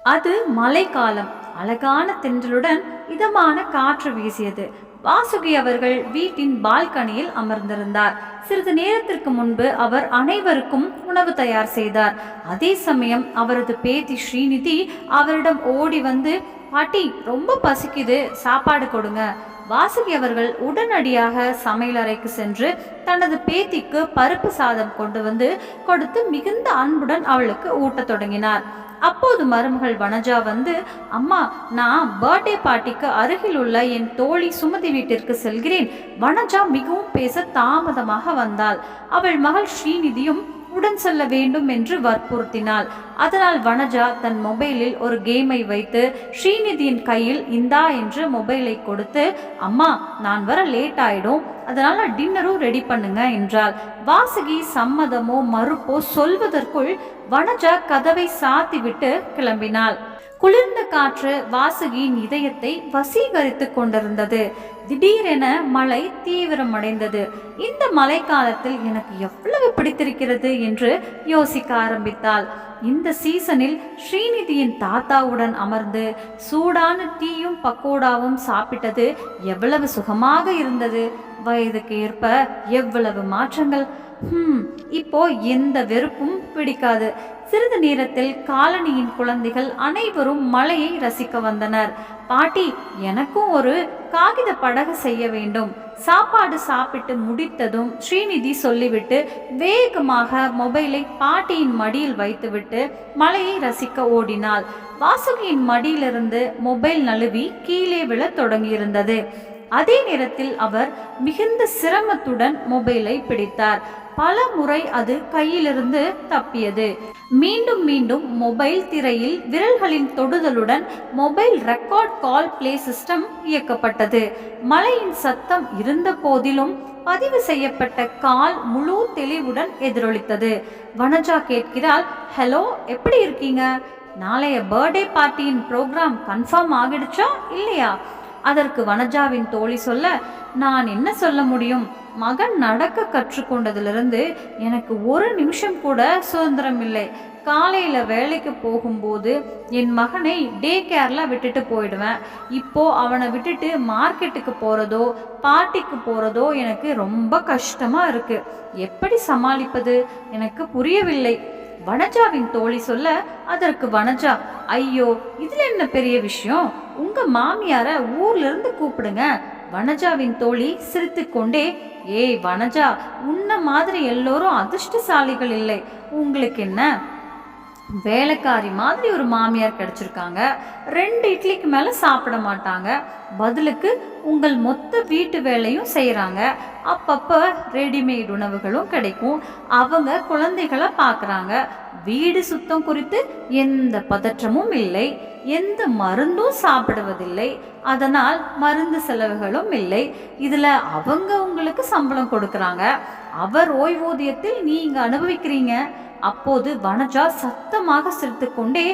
அது மழைக்காலம். அழகான தென்றலுடன் இதமான காற்று வீசியது. வாசுகி அவர்கள் வீட்டின் பால்கனியில் அமர்ந்திருந்தார். சிறிது நேரத்திற்கு முன்பு அவர் அனைவருக்கும் உணவு தயார் செய்தார். அதே சமயம் அவரது பேத்தி ஸ்ரீநிதி அவரிடம் ஓடி வந்து, பாட்டி ரொம்ப பசிக்குது, சாப்பாடு கொடுங்க. வாசுகி அவர்கள் உடனடியாக சமையலறைக்கு சென்று தனது பேத்திக்கு பருப்பு சாதம் கொண்டு வந்து கொடுத்து மிகுந்த அன்புடன் அவளுக்கு ஊட்டத் தொடங்கினார். அப்போது மருமகள் வனஜா வந்து, அம்மா, நான் பர்த்டே பார்ட்டிக்கு அருகில் உள்ள என் தோழி சுமதி வீட்டிற்கு செல்கிறேன். வனஜா மிகவும் பேச தாமதமாக வந்தாள். அவள் மகள் ஸ்ரீநிதியும் உடன் செல்ல வேண்டும் என்று வற்புறுத்தினாள். அதனால் வனஜா தன் மொபைலில் ஒரு கேமை வைத்து ஸ்ரீநிதியின் கையில் இந்தா என்று மொபைலை கொடுத்து, அம்மா, நான் வர லேட் ஆயிடும், அதனால டின்னரும் ரெடி பண்ணுங்க என்றாள். வாசுகி சம்மதமோ மறுப்போ சொல்வதற்குள் வனஜா கதவை சாத்திவிட்டு கிளம்பினாள். குளிர்ந்த காற்று வாசுகியின் இதயத்தை வசீகரித்து கொண்டிருந்தது. திடீரென மழை தீவிரமடைந்தது. இந்த மழை காலத்தில் எனக்கு எவ்வளவு பிடித்திருக்கிறது என்று யோசிக்க ஆரம்பித்தாள். இந்த சீசனில் ஸ்ரீநிதியின் தாத்தாவுடன் அமர்ந்து சூடான டீயும் பக்கோடாவும் சாப்பிட்டது எவ்வளவு சுகமாக இருந்தது. வயதுக்கு ஏற்ப எவ்வளவு மாற்றங்கள். இப்போ எந்த வெறுப்பும் பிடிக்காது. சிறிது நேரத்தில் காலனியின் குழந்தைகள் அனைவரும் மழையை ரசிக்க வந்தனர். பாட்டி, எனக்கும் ஒரு காகித படகு செய்ய வேண்டும். சாப்பாடு சாப்பிட்டு முடித்ததும் ஸ்ரீநிதி சொல்லிவிட்டு வேகமாக மொபைலை பாட்டியின் மடியில் வைத்துவிட்டு மழையை ரசிக்க ஓடினாள். வாசுகியின் மடியிலிருந்து மொபைல் நழுவி கீழே விழ தொடங்கியிருந்தது. அதே நேரத்தில் அவர் மிகுந்த சிரமத்துடன் மொபைலை பிடித்தார். பல முறை அது கையிலிருந்து தப்பியது. மீண்டும் மீண்டும் மொபைல் திரையில் விரல்களின் தொடுதலுடன் மொபைல் ரெக்கார்ட் கால் பிளே சிஸ்டம் இயக்கப்பட்டது. மழையின் சத்தம் இருந்த போதிலும் பதிவு செய்யப்பட்ட கால் முழு தெளிவுடன் எதிரொலித்தது. வனஜா கேட்கிறாள், ஹலோ, எப்படி இருக்கீங்க? நாளைய பர்த்டே பார்ட்டியின் ப்ரோக்ராம் கன்ஃபார்ம் ஆகிடுச்சா இல்லையா? அதற்கு வனஜாவின் தோழி சொல்ல, நான் என்ன சொல்ல முடியும்? மகன் நடக்க கற்றுக்கொண்டதிலிருந்து எனக்கு ஒரு நிமிஷம் கூட சுதந்திரம் இல்லை. காலையில் வேலைக்கு போகும்போது என் மகனை டே கேரில் விட்டுட்டு போயிடுவேன். இப்போ அவனை விட்டுட்டு மார்க்கெட்டுக்கு போகிறதோ பார்ட்டிக்கு போகிறதோ எனக்கு ரொம்ப கஷ்டமாக இருக்குது. எப்படி சமாளிப்பது எனக்கு புரியவில்லை. வனஜாவின் தோழி சொல்ல, அதற்கு வனஜா, ஐயோ, இதுல என்ன பெரிய விஷயம்? உங்க மாமியார ஊர்ல இருந்து கூப்பிடுங்க. வனஜாவின் தோழி சிரித்து கொண்டே, ஏய் வனஜா, உன்ன மாதிரி எல்லோரும் அதிர்ஷ்டசாலிகள் இல்லை. உங்களுக்கு என்ன, வேலைக்காரி மாதிரி ஒரு மாமியார் கிடைச்சிருக்காங்க. 2 இட்லிக்கு மேலே சாப்பிட மாட்டாங்க. பதிலுக்கு உங்கள் மொத்த வீட்டு வேலையும் செய்கிறாங்க. அப்பப்போ ரெடிமேட் உணவுகளும் கிடைக்கும். அவங்க குழந்தைகளை பார்க்குறாங்க. வீடு சுத்தம் குறித்து எந்த பதற்றமும் இல்லை. எந்த மருந்தும் சாப்பிடுவதில்லை. அதனால் மருந்து செலவுகளும் இல்லை. இதில் அவங்க உங்களுக்கு சம்பளம் கொடுக்குறாங்க. அவர் ஓய்வூதியத்தில் நீங்கள் அனுபவிக்கிறீங்க. அப்போது வனஜா சத்தமாக சிரித்து கொண்டே,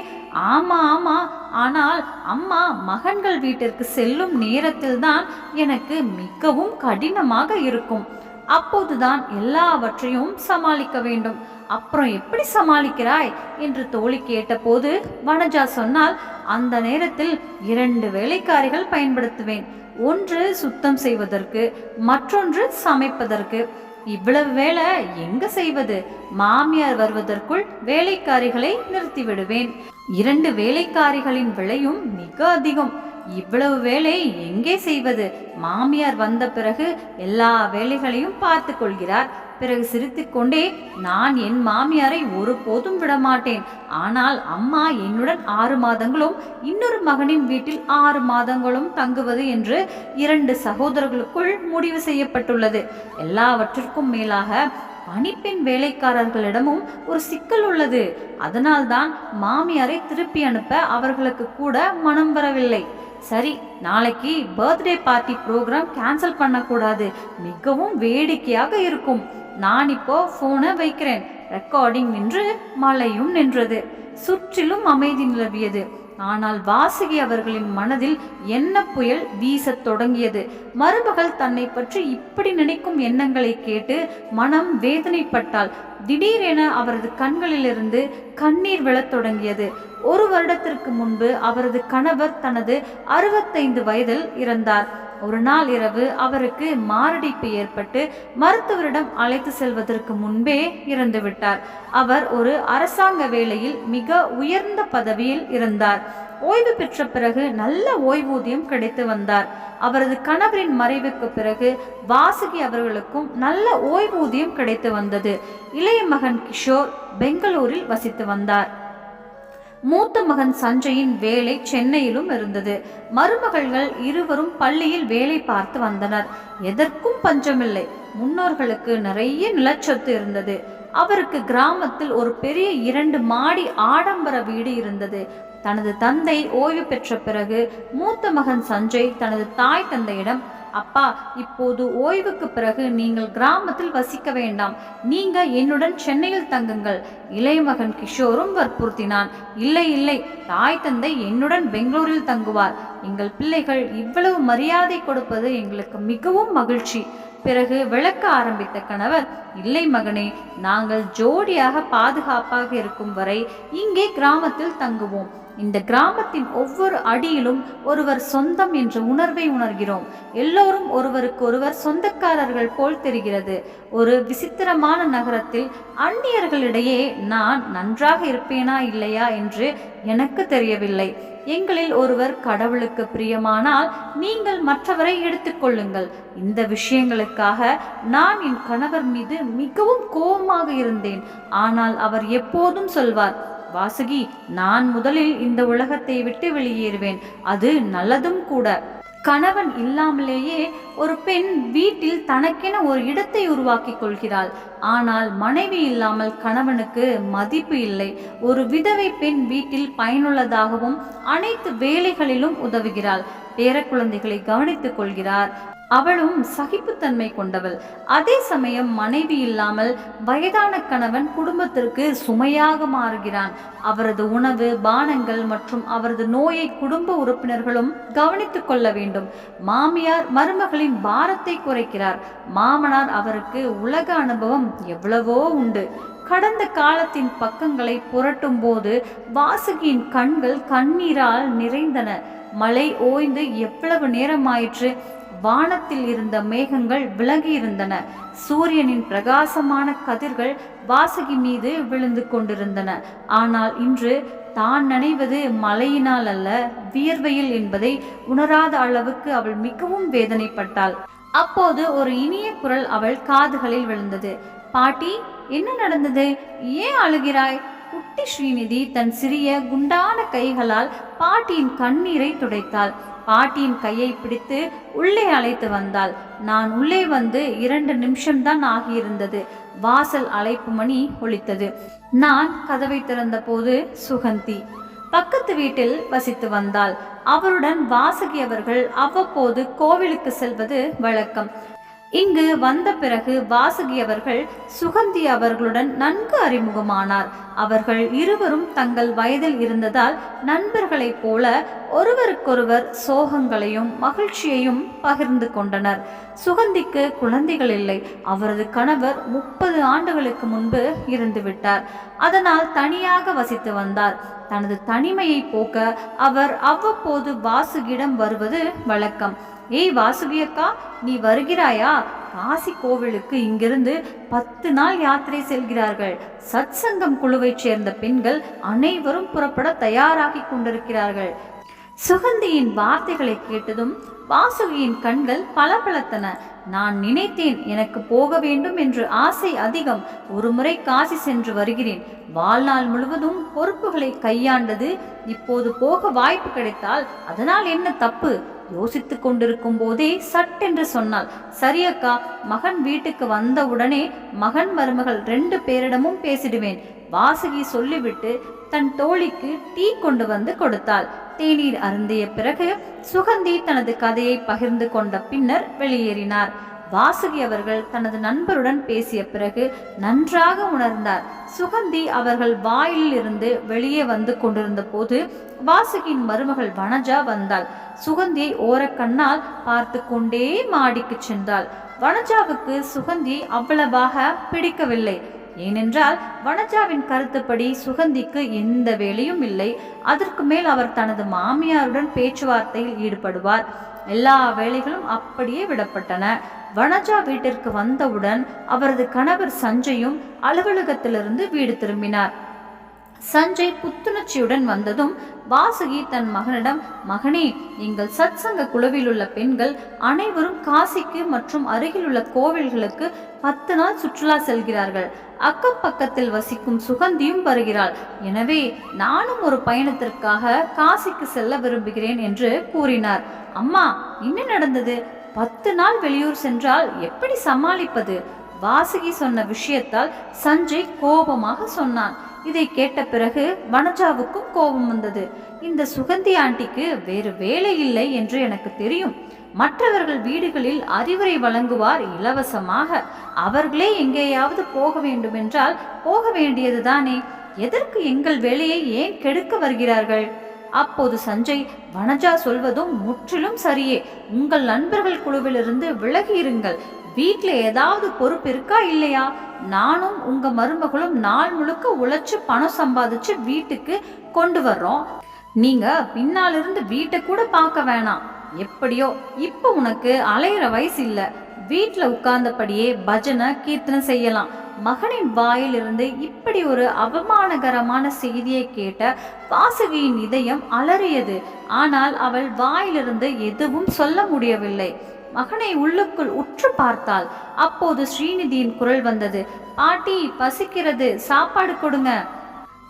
ஆமா ஆமா, ஆனால் அம்மா மகன்கள் வீட்டிற்கு செல்லும் நேரத்தில் தான் எனக்கு மிகவும் கடினமாக இருக்கும். அப்போதுதான் எல்லாவற்றையும் சமாளிக்க வேண்டும். அப்புறம் எப்படி சமாளிக்கிறாய் என்று தோழி கேட்டபோது வனஜா சொன்னால், அந்த நேரத்தில் 2 வேலைக்காரிகள் பயன்படுத்துவேன். ஒன்று சுத்தம் செய்வதற்கு, மற்றொன்று சமைப்பதற்கு. இவ்வளவு வேலை எங்க செய்வது? மாமியார் வருவதற்குள் வேலைக்காரிகளை நிறுத்திவிடுவேன். 2 வேலைக்காரிகளின் விலையும் மிக அதிகம். இவ்வளவு வேலை எங்கே செய்வது? மாமியார் வந்த பிறகு எல்லா வேலைகளையும் பார்த்து கொள்கிறார். பிறகு சிரித்துக்கொண்டே, நான் என் மாமியாரை ஒருபோதும் விடமாட்டேன். ஆனால் அம்மா என்னுடன் 6 மாதங்களும் இன்னொரு மகனின் வீட்டில் 6 மாதங்களும் தங்குவது என்று 2 சகோதரர்களுக்குள் முடிவு செய்யப்பட்டுள்ளது. எல்லாவற்றிற்கும் மேலாக பணிப்பெண் வேலைக்காரர்களிடமும் ஒரு சிக்கல் உள்ளது. அதனால்தான் மாமியாரை திருப்பி அனுப்ப அவர்களுக்கு கூட மனம் வரவில்லை. சரி, நாளைக்கு பர்த்டே பார்ட்டி ப்ரோக்ராம் கேன்சல் பண்ணக்கூடாது. மிகவும் வேடிக்கையாக இருக்கும். நான் இப்போ ஃபோனை வைக்கிறேன். ரெக்கார்டிங் நின்று மழையும் நின்றது. சுற்றிலும் அமைதி நிலவியது. ஆனால் வாசுகி அவர்களின் மனதில் என்ன புயல் வீசத் தொடங்கியது. மருமகள் தன்னை பற்றி இப்படி நினைக்கும் எண்ணங்களை கேட்டு மனம் வேதனைப்பட்டாள். திடீரென அவரது கண்களிலிருந்து கண்ணீர் விழத் தொடங்கியது. 1 வருடத்திற்கு முன்பு அவரது கணவர் தனது 65 வயதில் இறந்தார். ஒரு நாள் இரவு அவருக்கு மாரடைப்பு ஏற்பட்டு மருத்துவரிடம் அழைத்து செல்வதற்கு முன்பே இறந்துவிட்டார். அவர் ஒரு அரசாங்க வேலையில் மிக உயர்ந்த பதவியில் இருந்தார். ஓய்வு பெற்ற பிறகு நல்ல ஓய்வூதியம் கிடைத்து வந்தார். அவரது கணவரின் மறைவுக்கு பிறகு வாசுகி அவர்களுக்கும் நல்ல ஓய்வூதியம் கிடைத்து வந்தது. இளைய மகன் கிஷோர் பெங்களூரில் வசித்து வந்தார். மூத்த மகன் சஞ்சயின் வேலை சென்னையிலும் இருந்தது. மருமகள்கள் இருவரும் பள்ளியில் வேலை பார்த்து வந்தனர். எதற்கும் பஞ்சமில்லை. முன்னோர்களுக்கு நிறைய நிலச்சொத்து இருந்தது. அவருக்கு கிராமத்தில் ஒரு பெரிய 2 மாடி ஆடம்பர வீடு இருந்தது. தனது தந்தை ஓய்வு பெற்ற பிறகு மூத்த மகன் சஞ்சய் தனது தாய் தந்தையிடம், அப்பா, இப்போது ஓய்வுக்கு பிறகு நீங்கள் கிராமத்தில் வசிக்க வேண்டாம், நீங்க என்னுடன் சென்னையில் தங்குங்கள். இளைய மகன் கிஷோரும் வற்புறுத்தினான். இல்லை இல்லை, தாய் தந்தை என்னுடன் பெங்களூரில் தங்குவார். எங்கள் பிள்ளைகள் இவ்வளவு மரியாதை கொடுப்பது எங்களுக்கு மிகவும் மகிழ்ச்சி. பிறகு விளக்க ஆரம்பித்த கணவர், இல்லை மகனே, நாங்கள் ஜோடியாக பாதுகாப்பாக இருக்கும் வரை இங்கே கிராமத்தில் தங்குவோம். இந்த கிராமத்தின் ஒவ்வொரு அடியிலும் ஒருவர் சொந்தம் என்ற உணர்வை உணர்கிறோம். எல்லோரும் ஒருவருக்கு ஒருவர் சொந்தக்காரர்கள் போல் தெரிகிறது. ஒரு விசித்திரமான நகரத்தில் அந்நியர்களிடையே நான் நன்றாக இருப்பேனா இல்லையா என்று எனக்கு தெரியவில்லை. எங்களில் ஒருவர் கடவுளுக்கு பிரியமானால் நீங்கள் மற்றவரை எடுத்துக்கொள்ளுங்கள். இந்த விஷயங்களுக்காக நான் என் கணவர் மீது மிகவும் கோபமாக இருந்தேன். ஆனால் அவர் எப்போதும் சொல்வார், வாசுகி, நான் முதலில் இந்த உலகத்தை விட்டு வெளியேறுவேன், அது நல்லதும் கூட. கணவன் இல்லாமலேயே ஒரு பெண் வீட்டில் தனக்கென ஒரு இடத்தை உருவாக்கி கொள்கிறாள். ஆனால் மனைவி இல்லாமல் கணவனுக்கு மதிப்பு இல்லை. ஒரு விதவை பெண் வீட்டில் பயனுள்ளதாகவும் அனைத்து வேலைகளிலும் உதவுகிறாள். பேர குழந்தைகளை கவனித்துக் கொள்கிறார். அவளும் சகிப்புத்தன்மை கொண்டவள். அதே சமயம் மனைவி இல்லாமல் வயதான கணவன் குடும்பத்திற்கு சுமையாக மாறுகிறான். அவரது உணவு, பானங்கள் மற்றும் அவரது நோயை குடும்ப உறுப்பினர்களும் கவனித்துக் கொள்ள வேண்டும். மாமியார் மருமகளின் பாரத்தை குறைக்கிறார். மாமனார் அவருக்கு உலக அனுபவம் எவ்வளவோ உண்டு. கடந்த காலத்தின் பக்கங்களை புரட்டும் போது வாசுகியின் கண்கள் கண்ணீரால் நிறைந்தன. மழை ஓய்ந்து எவ்வளவு நேரமாயிற்று. வானத்தில் இருந்த மேகங்கள் விலகி இருந்தன. சூரியனின் பிரகாசமான கதிர்கள் வாசுகி மீது விழுந்து கொண்டிருந்தன. ஆனால் இன்று தான் நனைவது மழையினால் அல்ல, வியர்வையில் என்பதை உணராத அளவுக்கு அவள் மிகவும் வேதனைப்பட்டாள். அப்போது ஒரு இனிய குரல் அவள் காதுகளில் விழுந்தது. பாட்டி, என்ன நடந்தது? ஏன் அழுகிறாய்? குட்டி ஸ்ரீநிதி தன் சிறிய குண்டான கைகளால் பாட்டியின் கண்ணீரை துடைத்தாள். பாட்டியின் கையை பிடித்து உள்ளே அழைத்து வந்தாள். நான் உள்ளே வந்து 2 நிமிஷம்தான் ஆகியிருந்தது. வாசல் அழைப்பு மணி ஒலித்தது. நான் கதவை திறந்த போது சுகந்தி பக்கத்து வீட்டில் வசித்து வந்தாள். அவருடன் வாசுகி அவர்கள் அவ்வப்போது கோவிலுக்கு செல்வது வழக்கம். இங்கு வந்த பிறகு வாசுகி அவர்கள் சுகந்தி அவர்களுடன் நன்கு அறிமுகமானார். அவர்கள் இருவரும் தங்கள் வயதில் இருந்ததால் நண்பர்களைப் போல ஒருவருக்கொருவர் சோகங்களையும் மகிழ்ச்சியையும் பகிர்ந்து கொண்டனர். சுகந்திக்கு குழந்தைகள் இல்லை. அவரது கணவர் 30 ஆண்டுகளுக்கு முன்பு இறந்துவிட்டார். அதனால் தனியாக வசித்து வந்தார். தனது தனிமையை போக்க அவர் அவ்வப்போது வாசுகியிடம் வருவது வழக்கம். ஏய் வாசுகி அக்கா, நீ வருகிறாயா? காசி கோவிலுக்கு இங்கிருந்து 10 நாள் யாத்திரை செல்கிறார்கள். சத்சங்கம் குழுவைச் சேர்ந்த பெண்கள் அனைவரும் புறப்பட தயாராகி கொண்டிருக்கிறார்கள். சுகந்தியின் வார்த்தைகளை கேட்டதும் வாசுகியின் கண்கள் பளபளத்தன. நான் நினைத்தேன், எனக்கு போக வேண்டும் என்று ஆசை அதிகம். ஒரு முறை காசி சென்று வருகிறேன். வாழ்நாள் முழுவதும் பொறுப்புகளை கையாண்டது. இப்போது போக வாய்ப்பு கிடைத்தால் அதனால் என்ன தப்பு? யோசித்து கொண்டிருக்கும் போதே சட்டென்று சொன்னாள், சரியக்கா, மகன் வீட்டுக்கு வந்தவுடனே மகன் மருமகள் 2 பேரிடமும் பேசிடுவேன். வாசுகி சொல்லிவிட்டு தன் தோழிக்கு டீ கொண்டு வந்து கொடுத்தாள். தேநீர் அருந்திய பிறகு சுகந்தி தனது கதையை பகிர்ந்து கொண்ட பின்னர் வெளியேறினார். வாசுகி அவர்கள் தனது நண்பருடன் பேசிய பிறகு நன்றாக உணர்ந்தார். சுகந்தி அவர்கள் வாயிலில் இருந்து வெளியே வந்து கொண்டிருந்த போது வாசுகியின் மருமகள் வனஜா வந்தாள். சுகந்தியை ஓரக்கண்ணால் பார்த்து கொண்டே மாடிக்கு சென்றாள். வனஜாவுக்கு சுகந்தியை அவ்வளவாக பிடிக்கவில்லை. ஏனென்றால் வனஜாவின் கருத்துப்படி சுகந்திக்கு எந்த வேலையும் இல்லை. அதற்கு மேல் அவர் தனது மாமியாருடன் பேச்சுவார்த்தையில் ஈடுபடுவார். எல்லா வேலைகளும் அப்படியே விடப்பட்டன. வனஜா வீட்டிற்கு வந்தவுடன் அவரது கணவர் சஞ்சயும் அலுவலகத்திலிருந்து வீடு திரும்பினார். சஞ்சய் புத்துணர்ச்சியுடன் வந்ததும் வாசுகி தன் மகனிடம், மகனே, எங்கள் சத்சங்க குழுவில் உள்ள பெண்கள் அனைவரும் காசிக்கு மற்றும் அருகில் உள்ள கோவில்களுக்கு 10 நாள் சுற்றுலா செல்கிறார்கள். அக்கம் பக்கத்தில் வசிக்கும் சுகந்தியும் வருகிறாள். எனவே நானும் ஒரு பயணத்திற்காக காசிக்கு செல்ல விரும்புகிறேன் என்று கூறினார். அம்மா, என்ன நடந்தது? 10 நாள் வெளியூர் சென்றால் எப்படி சமாளிப்பது? வாசுகி சொன்ன விஷயத்தால் சஞ்சய் கோபமாக சொன்னான். இதை கேட்ட பிறகு வனஜாவுக்கும் கோபம் வந்தது. இந்த சுகந்தி ஆண்டிக்கு வேறு வேலை இல்லை என்று எனக்கு தெரியும். மற்றவர்கள் வீடுகளில் அறிவுரை வழங்குவார் இலவசமாக. அவர்களே எங்கேயாவது போக வேண்டுமென்றால் போக வேண்டியதுதானே. எதற்கு எங்கள் வேலையை ஏன் கெடுக்க வருகிறார்கள்? அப்போது சஞ்சய், வனஜா சொல்வதும் முற்றிலும் சரியே. உங்கள் நண்பர்கள் குழுவிலிருந்து விலகி இருங்கள். வீட்டில் ஏதாவது பொறுப்பு இருக்கா இல்லையா? நானும் உங்க மருமகளும் நாள் முழுக்க உழைச்சு பணம் சம்பாதிச்சு வீட்டுக்கு கொண்டு வர்றோம். நீங்க பின்னாலிருந்து வீட்டை கூட பார்க்க வேணாம். எப்படியோ இப்ப உனக்கு அலையிற வயசு இல்லை. வீட்டில் உட்கார்ந்தபடியே பஜனை கீர்த்தனை செய்யலாம். மகனின் வாயில் இருந்து இப்படி ஒரு அவமானகரமான செய்தியை கேட்ட வாசுகியின் இதயம் அலறியது. ஆனால் அவள் வாயிலிருந்து எதுவும் சொல்ல முடியவில்லை. மகனை உள்ளுக்குள் உற்று பார்த்தாள். அப்போது ஸ்ரீநிதியின் குரல் வந்தது. பாட்டி, பசிக்கிறது, சாப்பாடு கொடுங்க.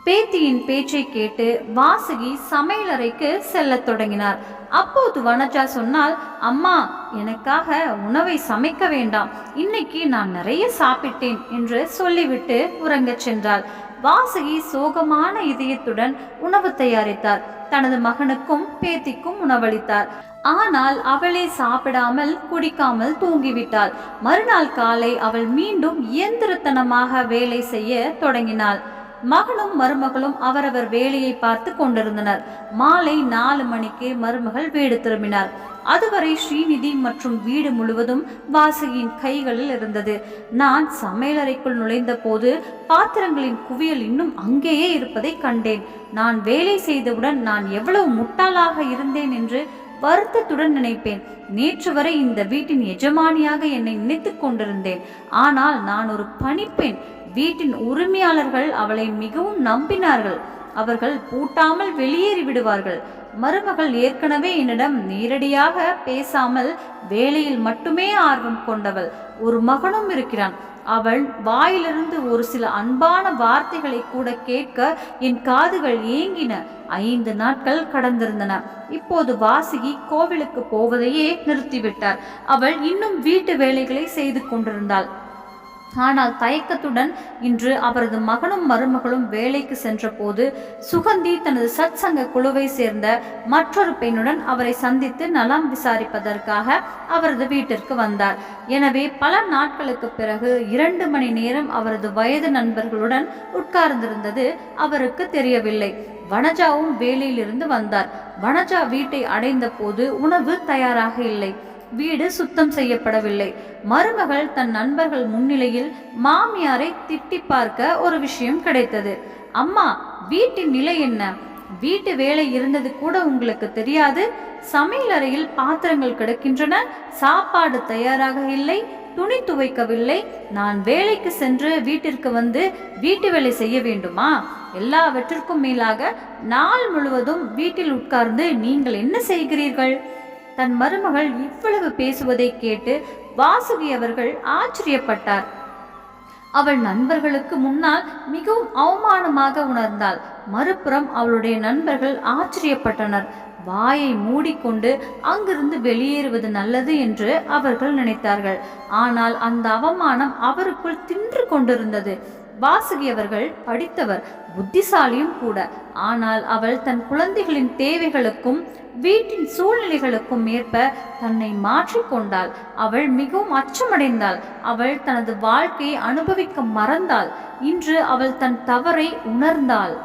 பேத்தியின் பேச்சை கேட்டு வாசுகி சமையலறைக்கு செல்லத் தொடங்கினார். அப்போது வனஜா சொன்னால், அம்மா, எனக்காக உணவை சமைக்க வேண்டாம். இன்னைக்கு நான் நிறைய சாப்பிட்டேன் என்று சொல்லிவிட்டு உறங்கச் சென்றாள். வாசுகி சோகமான இதயத்துடன் உணவு தயாரித்தார். தனது மகனுக்கும் பேத்திக்கும் உணவளித்தார். ஆனால் அவளே சாப்பிடாமல் குடிக்காமல் தூங்கிவிட்டாள். மறுநாள் காலை அவள் மீண்டும் இயந்திரத்தனமாக வேலை செய்ய தொடங்கினாள். மகனும் மருமகளும் அவரவர் வேலையை பார்த்து கொண்டிருந்தனர். மாலை 4 மணிக்கு மருமகள் வீடு திரும்பினார். அதுவரை ஸ்ரீநிதி மற்றும் வீடு முழுவதும் வாசுகியின் கைகளில் இருந்தது. நான் சமையலறைக்குள் நுழைந்த போது பாத்திரங்களின் குவியல் இன்னும் அங்கேயே இருப்பதை கண்டேன். நான் வேலை செய்தவுடன் நான் எவ்வளவு முட்டாளாக இருந்தேன் என்று வருத்தத்துடன் நினைப்பேன். நேற்று வரை இந்த வீட்டின் எஜமானியாக என்னை நினைத்து கொண்டிருந்தேன். ஆனால் நான் ஒரு பணிப்பெண். வீட்டின் உரிமையாளர்கள் அவளை மிகவும் நம்பினார்கள். அவர்கள் பூட்டாமல் வெளியேறி விடுவார்கள். மருமகள் ஏற்கனவே என்னிடம் நேரடியாக பேசாமல் வேலையில் மட்டுமே ஆர்வம் கொண்டவள். ஒரு மகனும் இருக்கிறான். அவள் வாயிலிருந்து ஒரு சில அன்பான வார்த்தைகளை கூட கேட்க என் காதுகள் ஏங்கின. 5 நாட்கள் கடந்திருந்தன. இப்போது வாசுகி கோவிலுக்கு போவதையே நிறுத்திவிட்டார். அவள் இன்னும் வீட்டு வேலைகளை செய்து கொண்டிருந்தாள். ஆனால் தயக்கத்துடன் இன்று அவரது மகனும் மருமகளும் வேலைக்கு சென்ற போது சுகந்தி தனது சத்சங்க குழுவை சேர்ந்த மற்றொரு பெண்ணுடன் அவரை சந்தித்து நலம் விசாரிப்பதற்காக அவரது வீட்டிற்கு வந்தார். எனவே பல நாட்களுக்கு பிறகு 2 மணி நேரம் அவரது வயது நண்பர்களுடன் உட்கார்ந்திருந்தது அவருக்கு தெரியவில்லை. வனஜாவும் வேலையிலிருந்து வந்தார். வனஜா வீட்டை அடைந்த போது உணவு தயாராக இல்லை. வீடு சுத்தம் செய்யப்படவில்லை. மருமகள் தன் நண்பர்கள் முன்னிலையில் மாமியாரை திட்டி பார்க்க ஒரு விஷயம் கிடைத்தது. அம்மா, வீட்டின் நிலை என்ன? வீட்டு வேலை இருந்தது கூட உங்களுக்கு தெரியாது. சமையலறையில் பாத்திரங்கள் கிடக்கின்றன. சாப்பாடு தயாராக இல்லை. துணி துவைக்கவில்லை. நான் வேலைக்கு சென்று வீட்டிற்கு வந்து வீட்டு வேலை செய்ய வேண்டுமா? எல்லாவற்றிற்கும் மேலாக நாள் முழுவதும் வீட்டில் உட்கார்ந்து நீங்கள் என்ன செய்கிறீர்கள்? தன் மருமகள் இவ்வளவு பேசுவதை கேட்டு வாசுகி அவர்கள் ஆச்சரியப்பட்டார். அவள் நண்பர்களுக்கு முன்னால் மிகவும் அவமானமாக உணர்ந்தாள். மறுபுறம் அவளுடைய நண்பர்கள் ஆச்சரியப்பட்டனர். வாயை மூடிக்கொண்டு அங்கிருந்து வெளியேறுவது நல்லது என்று அவர்கள் நினைத்தார்கள். ஆனால் அந்த அவமானம் அவருக்குள் தின்று கொண்டிருந்தது. வாசுகி அவர்கள் படித்தவர், புத்திசாலியும் கூட. ஆனால் அவள் தன் குழந்தைகளின் தேவைகளுக்கும் வீட்டின் சூழ்நிலைகளுக்கும் ஏற்ப தன்னை மாற்றிக்கொண்டாள். அவள் மிகவும் அச்சமடைந்தாள். அவள் தனது வாழ்க்கையை அனுபவிக்க மறந்தாள். இன்று அவள் தன் தவறை உணர்ந்தாள்.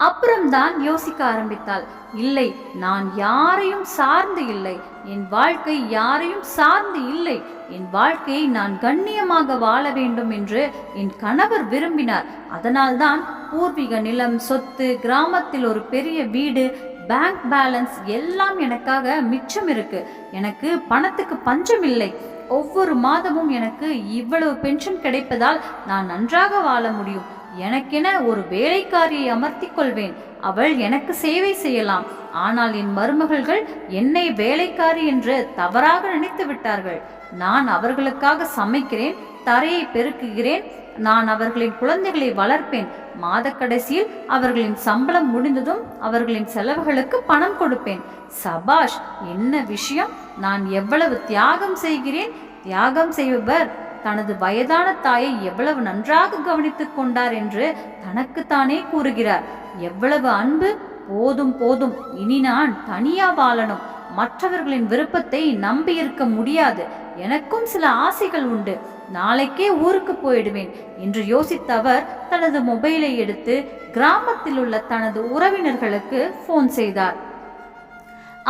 அப்புறம்தான் யோசிக்க ஆரம்பித்தாள். இல்லை, நான் யாரையும் சார்ந்து இல்லை. என் வாழ்க்கை யாரையும் சார்ந்து இல்லை. என் வாழ்க்கையை நான் கண்ணியமாக வாழ வேண்டும் என்று என் கணவர் விரும்பினார். அதனால்தான் பூர்வீக நிலம், சொத்து, கிராமத்தில் ஒரு பெரிய வீடு, பேங்க் பேலன்ஸ் எல்லாம் எனக்காக மிச்சம் இருக்கு. எனக்கு பணத்துக்கு பஞ்சம் இல்லை. ஒவ்வொரு மாதமும் எனக்கு இவ்வளவு பென்ஷன் கிடைப்பதால் நான் நன்றாக வாழ முடியும். எனக்கென ஒரு வேலைக்காரியை அமர்த்தி கொள்வேன். அவள் எனக்கு சேவை செய்யலாம். ஆனால் என் மருமகள்கள் என்னை வேலைக்காரி என்று தவறாக நினைத்து விட்டார்கள். நான் அவர்களுக்காக சமைக்கிறேன், தரையை பெருக்குகிறேன். நான் அவர்களின் குழந்தைகளை வளர்ப்பேன். மாத கடைசியில் அவர்களின் சம்பளம் முடிந்ததும் அவர்களின் செலவுகளுக்கு பணம் கொடுப்பேன். சபாஷ், என்ன விஷயம்! நான் எவ்வளவு தியாகம் செய்கிறேன்! தியாகம் செய்பவர் தனது வயதான தாயை எவ்வளவு நன்றாக கவனித்துக் கொண்டார் என்று தனக்குத்தானே கூறுகிறார். எவ்வளவு அன்பு! போதும் போதும், இனி நான் தனியா வாழணும். மற்றவர்களின் விருப்பத்தை நம்பி இருக்க முடியாது. எனக்கும் சில ஆசைகள் உண்டு. நாளைக்கே ஊருக்கு போயிடுவேன் என்று யோசித்த அவர் தனது மொபைலை எடுத்து கிராமத்தில் உள்ள தனது உறவினர்களுக்கு போன் செய்தார்.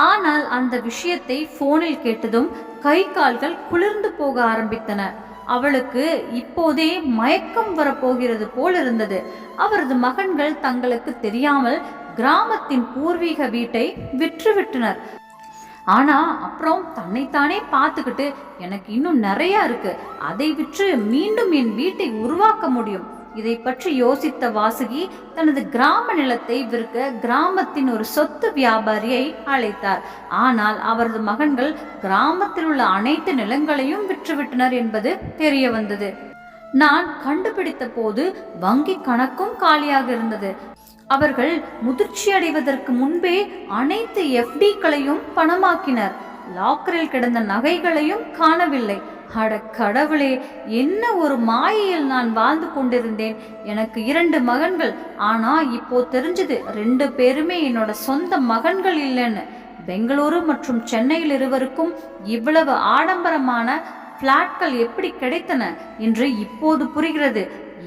ஆனால் அந்த விஷயத்தை போனில் கேட்டதும் கை கால்கள் குளிர்ந்து போக ஆரம்பித்தன. அவளுக்கு இப்போதே மயக்கம் வரப்போகிறது போல் இருந்தது. அவரது மகன்கள் தங்களுக்கு தெரியாமல் கிராமத்தின் பூர்வீக வீட்டை விற்றுவிட்டனர். ஆனா அப்புறம் தன்னைத்தானே பார்த்துக்கிட்டு, எனக்கு இன்னும் நிறைய இருக்கு, அதை விற்று மீண்டும் என் வீட்டை உருவாக்க முடியும். இதை பற்றி யோசித்த வாசுகி தனது கிராம நிலத்தை விற்க கிராமத்தின் ஒரு சொத்து வியாபாரியை அழைத்தார். ஆனால் அவரது மகன்கள் கிராமத்தில் உள்ள அனைத்து நிலங்களையும் விற்றுவிட்டனர் என்பது தெரிய வந்தது. நான் கண்டுபிடித்த போது வங்கி கணக்கும் காலியாக இருந்தது. அவர்கள் முதிர்ச்சி அடைவதற்கு முன்பே அனைத்து எஃப்டிக்களையும் பணமாக்கினர். லாக்கரில் கிடந்த நகைகளையும் காணவில்லை. அட கடவுளே, என்ன ஒரு மாயையில் நான் வாழ்ந்து கொண்டிருந்தேன். எனக்கு 2 மகன்கள். ஆனா இப்போ தெரிஞ்சது 2 பேருமே என்னோட சொந்த மகன்கள் இல்லைன்னு. பெங்களூரு மற்றும் சென்னையில் இருவருக்கும் இவ்வளவு ஆடம்பரமான பிளாட்கள் எப்படி கிடைத்தன என்று இப்போது புரிகிறது.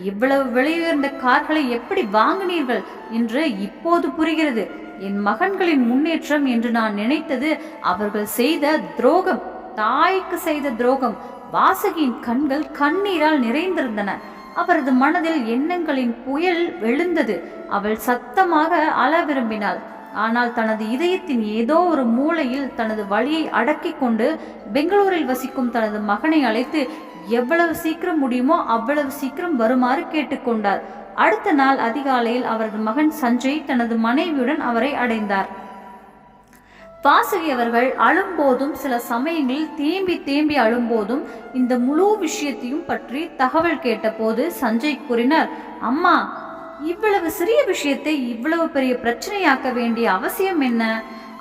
இவ்வளவு விலையுயர்ந்த கார்களை எப்படி வாங்கினீர்கள் என்று இப்போது புரிகிறது. என் மகன்களின் முன்னேற்றம் என்று நான் நினைத்தது அவர்கள் செய்த துரோகம், தாய்க்கு செய்த துரோகம். வாசுகியின் கண்கள் கண்ணீரால் நிறைந்திருந்தன. அவரது மனதில் எண்ணங்களின் புயல் எழுந்தது. அவள் சத்தமாக அழ விரும்பினாள். ஆனால் தனது இதயத்தின் ஏதோ ஒரு மூலையில் தனது வலியை அடக்கி கொண்டு பெங்களூரில் வசிக்கும் தனது மகனை அழைத்து எவ்வளவு சீக்கிரம் முடியுமோ அவ்வளவு சீக்கிரம் வருமாறு கேட்டுக்கொண்டார். அடுத்த நாள் அதிகாலையில் அவரது மகன் சஞ்சய் தனது மனைவியுடன் அவரை அடைந்தார். வாசுகி அவர்கள் அழும்போதும் சில சமயங்களில் தேம்பி தேம்பி அழும்போதும் இந்த முழு விஷயத்தையும் பற்றி தகவல் கேட்டபோது சஞ்சய் கூறினார், அம்மா, இவ்வளவு சிறிய விஷயத்தை இவ்வளவு பெரிய பிரச்சனையாக்க வேண்டிய அவசியம் என்ன?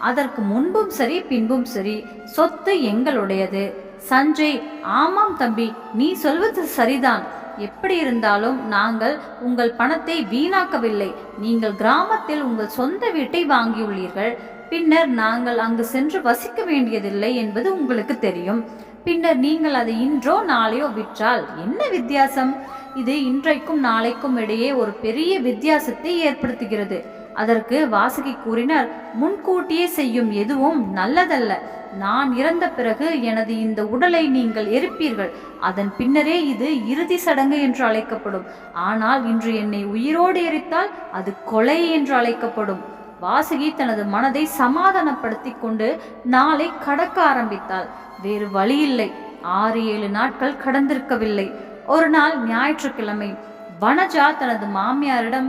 அதற்கு முன்பும் சரி பின்பும் சரி சொத்து எங்களுடையது. சஞ்சய், ஆமாம் தம்பி, நீ சொல்வது சரிதான். எப்படி இருந்தாலும் நாங்கள் உங்கள் பணத்தை வீணாக்கவில்லை. நீங்கள் கிராமத்தில் உங்கள் சொந்த வீட்டை வாங்கியுள்ளீர்கள். பின்னர் நாங்கள் அங்கு சென்று வசிக்க வேண்டியதில்லை என்பது உங்களுக்கு தெரியும். பின்னர் நீங்கள் அதை இன்றோ நாளையோ விற்றால் என்ன வித்தியாசம்? இது இன்றைக்கும் நாளைக்கும் இடையே ஒரு பெரிய வித்தியாசத்தை ஏற்படுத்துகிறது. அதற்கு வாசுகி கூறினார், முன்கூட்டியே செய்யும் எதுவும் நல்லதல்ல. நான் இறந்த பிறகு எனது இந்த உடலை நீங்கள் எரிப்பீர்கள். அதன் பின்னரே இது இறுதி சடங்கு என்று அழைக்கப்படும். ஆனால் இன்று என்னை உயிரோடு எரித்தால் அது கொலை என்று அழைக்கப்படும். வாசுகி தனது மனதை சமாதானப்படுத்தி கொண்டு நாளை கடக்க ஆரம்பித்தாள். வேறு வழியில்லை. 6-7 நாட்கள் கடந்திருக்கவில்லை. ஒரு நாள் ஞாயிற்றுக்கிழமை. வனஜா தனது மாமியாரிடம்,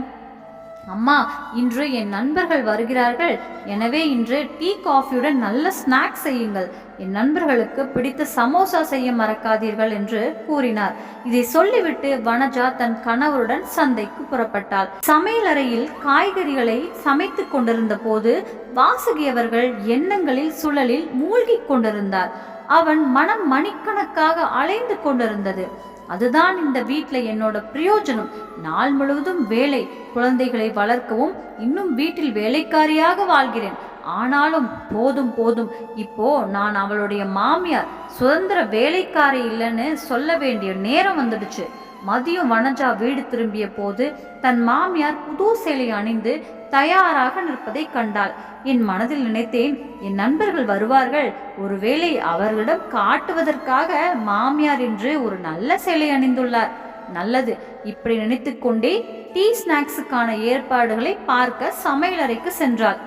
அம்மா, இன்று என் நண்பர்கள் வருகிறார்கள். எனவே இன்று டீ காஃபியுடன் நல்ல ஸ்நாக்ஸ் செய்யுங்கள். என் நண்பர்களுக்கு பிடித்த சமோசா செய்ய மறக்காதீர்கள் என்று கூறினார். இதை சொல்லிவிட்டு வனஜா தன் கணவருடன் சந்தைக்கு புறப்பட்டாள். சமையலறையில் காய்கறிகளை சமைத்து கொண்டிருந்த போது வாசுகி அவர்கள் எண்ணங்களில் சுழலில் மூழ்கி கொண்டிருந்தார். அவன் மனம் மணிக்கணக்காக அலைந்து கொண்டிருந்தது. அதுதான் இந்த வீட்ல என்னோட பிரயோஜனம். நாள் முழுவதும் வேலை, குழந்தைகளை வளர்க்கவும் இன்னும் வீட்டில் வேலைக்காரியாக வாழ்கிறேன். ஆனாலும் போதும் போதும், இப்போ நான் அவளுடைய மாமியார், சுதந்திர வேலைக்காரி இல்லைன்னு சொல்ல வேண்டிய நேரம் வந்துடுச்சு. மதியம் வனஜா வீடு திரும்பிய போது தன் மாமியார் புது சேலை அணிந்து தயாராக நிற்பதை கண்டாள். என் மனதில் நினைத்தேன், என் நண்பர்கள் வருவார்கள், ஒருவேளை அவர்களிடம் காட்டுவதற்காக மாமியார் என்று ஒரு நல்ல சேலை அணிந்துள்ளார். நல்லது. இப்படி நினைத்து கொண்டே டீ ஸ்நாக்ஸுக்கான ஏற்பாடுகளை பார்க்க சமையலறைக்கு சென்றாள்.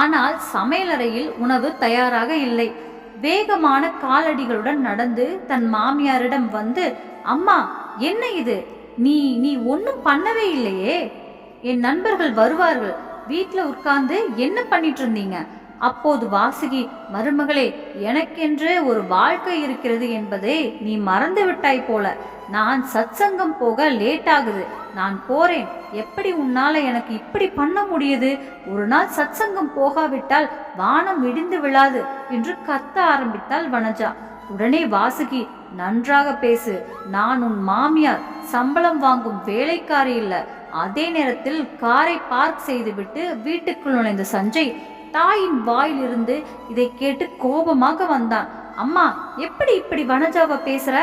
ஆனால் சமையலறையில் உணவு தயாராக இல்லை. வேகமான காலடிகளுடன் நடந்து தன் மாமியாரிடம் வந்து, அம்மா, என்ன இது? நீ நீ ஒன்றும் பண்ணவே இல்லையே. என் நண்பர்கள் வருவார்கள், வீட்டில் உட்கார்ந்து என்ன பண்ணிட்டு இருந்தீங்க? அப்போது வாசுகி, மருமகளே, எனக்கென்று ஒரு வாழ்க்கை இருக்கிறது என்பதை நீ மறந்து விட்டாய் போல. நான் சத்சங்கம் போக லேட் ஆகுது, நான் போறேன். எப்படி உன்னால எனக்கு இப்படி பண்ண முடியுது? ஒரு நாள் சத்சங்கம் போகாவிட்டால் வானம் இடிந்து விழாது என்று கத்த ஆரம்பித்தாள் வனஜா. உடனே வாசுகி, நன்றாக பேசு. நான் உன் மாமியார், சம்பளம் வாங்கும் வேலைக்காரி இல்ல. அதே நேரத்தில் காரை பார்க் செய்துவிட்டு வீட்டுக்குள் நுழைந்த சஞ்சய் தாயின் வாயிலிருந்து இதை கேட்டு கோபமாக வந்தான். அம்மா, எப்படி இப்படி வனஜாவை பேசுற?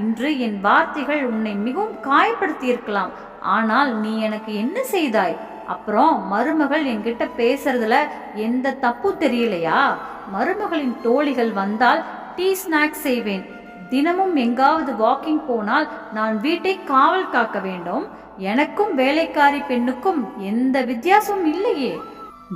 இன்று என் வார்த்தைகள் உன்னை மிகவும் காயப்படுத்தி இருக்கலாம். ஆனால் நீ எனக்கு என்ன செய்தாய்? அப்புறம் மருமகள் என்கிட்ட பேசுறதுல எந்த தப்பு தெரியலையா? மருமகளின் தோழிகள் வந்தால் டீ ஸ்நாக்ஸ் செய்வேன். தினமும் எங்காவது வாக்கிங் போனால் நான் வீட்டை காவல் காக்க வேண்டும். எனக்கும் வேலைக்காரி பெண்ணுக்கும் எந்த வித்தியாசமும் இல்லையே.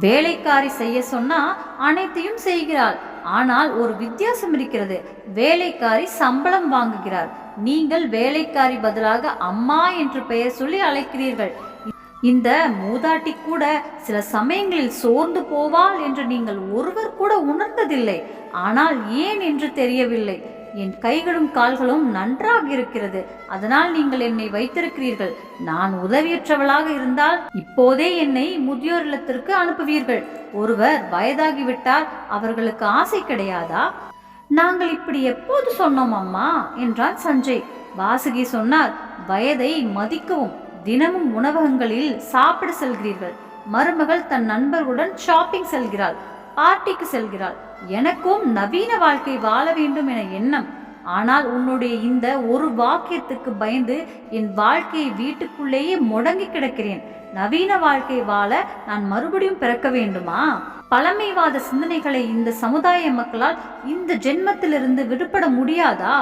வேலைக்காரி செய்ய சொன்னா அனைத்தையும் செய்கிறாள். ஆனால் ஒரு வித்தியாசம் இருக்கிறது. வேலைக்காரி சம்பளம் வாங்குகிறார். நீங்கள் வேலைக்காரி பதிலாக அம்மா என்று பெயர் சொல்லி அழைக்கிறீர்கள். இந்த மூதாட்டி கூட சில சமயங்களில் சோர்ந்து போவாள் என்று நீங்கள் ஒருவர் கூட உணர்ந்ததில்லை. ஆனால் ஏன் என்று தெரியவில்லை. என் கைகளும் கால்களும் நன்றாக இருக்கிறது, அதனால் நீங்கள் என்னை வைத்திருக்கிறீர்கள். நான் உதவியற்றவளாக இருந்தால் இப்போதே என்னை முதியோர் இல்லத்திற்கு அனுப்புவீர்கள். ஒருவர் வயதாகிவிட்டால் அவர்களுக்கு ஆசை கிடையாதா? நாங்கள் இப்படி எப்போது சொன்னோம் அம்மா என்றான் சஞ்சய். வாசுகி சொன்னார், வயதை மதிக்கவும். தினமும் உணவகங்களில் சாப்பிட செல்கிறீர்கள். மருமகள் தன் நண்பர்களுடன் ஷாப்பிங் செல்கிறாள், பார்ட்டிக்கு செல்கிறாள். எனக்கும் நவீன வாழ்க்கை வாழ வேண்டும் என எண்ணம். ஆனால் உன்னுடைய இந்த ஒரு வாக்கியத்துக்கு பயந்து என் வாழ்க்கையை வீட்டுக்குள்ளேயே முடங்கி கிடக்கிறேன். நவீன வாழ்க்கை வாழ நான் மறுபடியும் பிறக்க வேண்டுமா? பழமைவாத சிந்தனைகளை இந்த சமுதாய மக்களால் இந்த ஜென்மத்திலிருந்து விடுபட முடியாதா?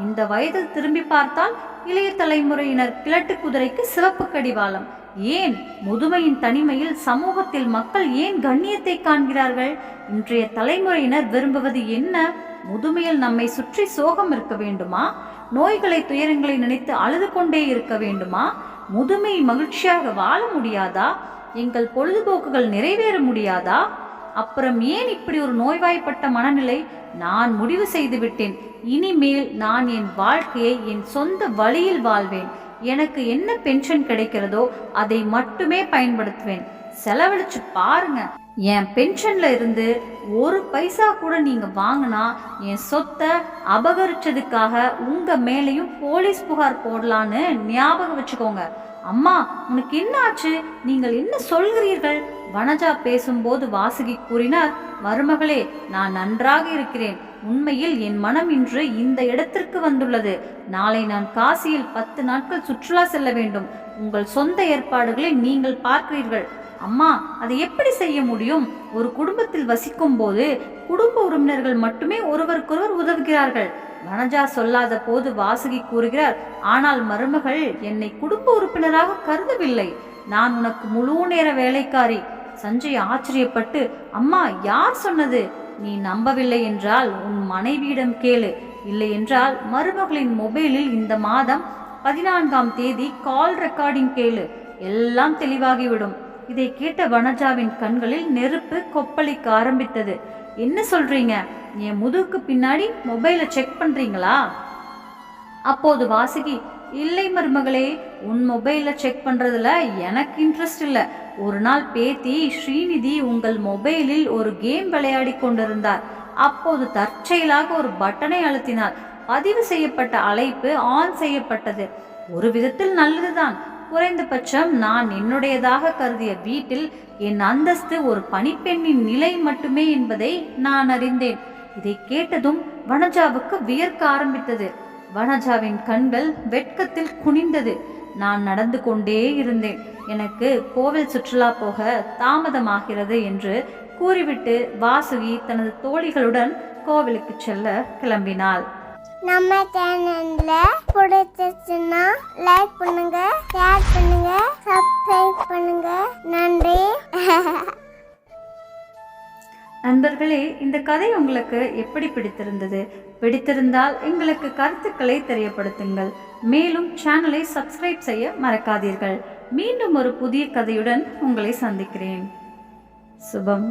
இந்த வயதில் திரும்பி பார்த்தால் இளைய தலைமுறையினர் கிழட்டு குதிரைக்கு சிவப்பு கடிவாளம். ஏன் முதுமையின் தனிமையில் சமூகத்தில் மக்கள் ஏன் கண்ணியத்தை காண்கிறார்கள்? இன்றைய தலைமுறையினர் விரும்புவது என்ன? முதுமையில் நம்மை சுற்றி சோகம் இருக்க வேண்டுமா? நோய்களை, துயரங்களை நினைத்து அழுது கொண்டே இருக்க வேண்டுமா? முதுமை மகிழ்ச்சியாக வாழ முடியாதா? எங்கள் பொழுதுபோக்குகள் நிறைவேற முடியாதா? அப்புறம் ஏன் இப்படி ஒரு நோய்வாய்ப்பட்ட மனநிலை? நான் முடிவு செய்து விட்டேன். இனிமேல் நான் என் வாழ்க்கையை என் சொந்த வழியில் வாழ்வேன். எனக்கு என்ன பென்ஷன் கிடைக்கிறதோ அதை மட்டுமே பயன்படுத்துவேன். செலவழிச்சு பாருங்க. என் பென்ஷன்ல இருந்து ஒரு பைசா கூட நீங்க வாங்கினா என் சொத்தை அபகரிச்சதுக்காக உங்க மேலையும் போலீஸ் புகார் போடலான்னு ஞாபகம் வச்சுக்கோங்க. அம்மா, உனக்கு என்ன ஆச்சு? நீங்கள் என்ன சொல்கிறீர்கள்? வனஜா பேசும்போது வாசுகி கூறினார், மருமகளே, நான் நன்றாக இருக்கிறேன். உண்மையில் என் மனம் இன்று இந்த இடத்திற்கு வந்துள்ளது. நாளை நான் காசியில் 10 நாட்கள் சுற்றுலா செல்ல வேண்டும். உங்கள் சொந்த ஏற்பாடுகளை நீங்கள் பார்க்கிறீர்கள். அம்மா, அதை எப்படி செய்ய முடியும்? ஒரு குடும்பத்தில் வசிக்கும் போது குடும்ப உறுப்பினர்கள் மட்டுமே ஒருவருக்கொருவர் உதவுகிறார்கள். வனஜா சொல்லாத போது வாசுகி கூறுகிறார், ஆனால் மருமகள் என்னை குடும்ப உறுப்பினராக கருதவில்லை. நான் உனக்கு முழு நேர வேலைக்காரி. சஞ்சய் ஆச்சரியப்பட்டு, அம்மா, யார் சொன்னது? நீ நம்பவில்லை என்றால் உன் மனைவியிடம் கேளு. இல்லை என்றால் மருமகளின் மொபைலில் இந்த மாதம் 14ஆம் தேதி கால் ரெக்கார்டிங் கேளு. எல்லாம் தெளிவாகிவிடும். இதை கேட்ட வனஜாவின் கண்களில் நெருப்பு கொப்பளிக்க ஆரம்பித்தது. என்ன சொல்றீங்க? என் முதுகுக்கு பின்னாடி மொபைலை செக் பண்றீங்களா? அப்போது வாசுகி, இல்லை மருமகளே, உன் மொபைலை செக் பண்றதுல எனக்கு இன்ட்ரெஸ்ட் இல்லை. ஒரு நாள் பேத்தி ஸ்ரீநிதி உங்கள் மொபைலில் ஒரு கேம் விளையாடி கொண்டிருந்தார். அப்போது தற்செயலாக ஒரு பட்டனை அழுத்தினார். பதிவு செய்யப்பட்ட அழைப்பு ஆன் செய்யப்பட்டது. ஒரு விதத்தில் நல்லதுதான். குறைந்தபட்சம் நான் என்னுடையதாக கருதிய வீட்டில் என் அந்தஸ்து ஒரு பணிப்பெண்ணின் நிலை மட்டுமே என்பதை நான் அறிந்தேன். இதை கேட்டதும் வனஜாவுக்கு வியர்க்க ஆரம்பித்தது. வனஜாவின் கண்கள் வெட்கத்தில் குனிந்தது. நான் நடந்து கொண்டே இருந்தேன். எனக்கு கோவில் சுற்றுலா போக தாமதமாகிறது என்று கூறிவிட்டு வாசுகி தனது தோழிகளுடன் கோவிலுக்கு செல்ல கிளம்பினாள். நம்ம சேனல்ல பிடிச்சிருச்சுன்னா லைக் பண்ணுங்க, ஷேர் பண்ணுங்க, சப்ஸ்கிரைப் பண்ணுங்க. நன்றி. நண்பர்களே, இந்த கதை உங்களுக்கு எப்படி பிடித்திருந்தது? பிடித்திருந்தால் எங்களுக்கு கருத்துக்களை தெரியப்படுத்துங்கள். மேலும் சேனலை சப்ஸ்கிரைப் செய்ய மறக்காதீர்கள். மீண்டும் ஒரு புதிய கதையுடன் உங்களை சந்திக்கிறேன். சுபம்.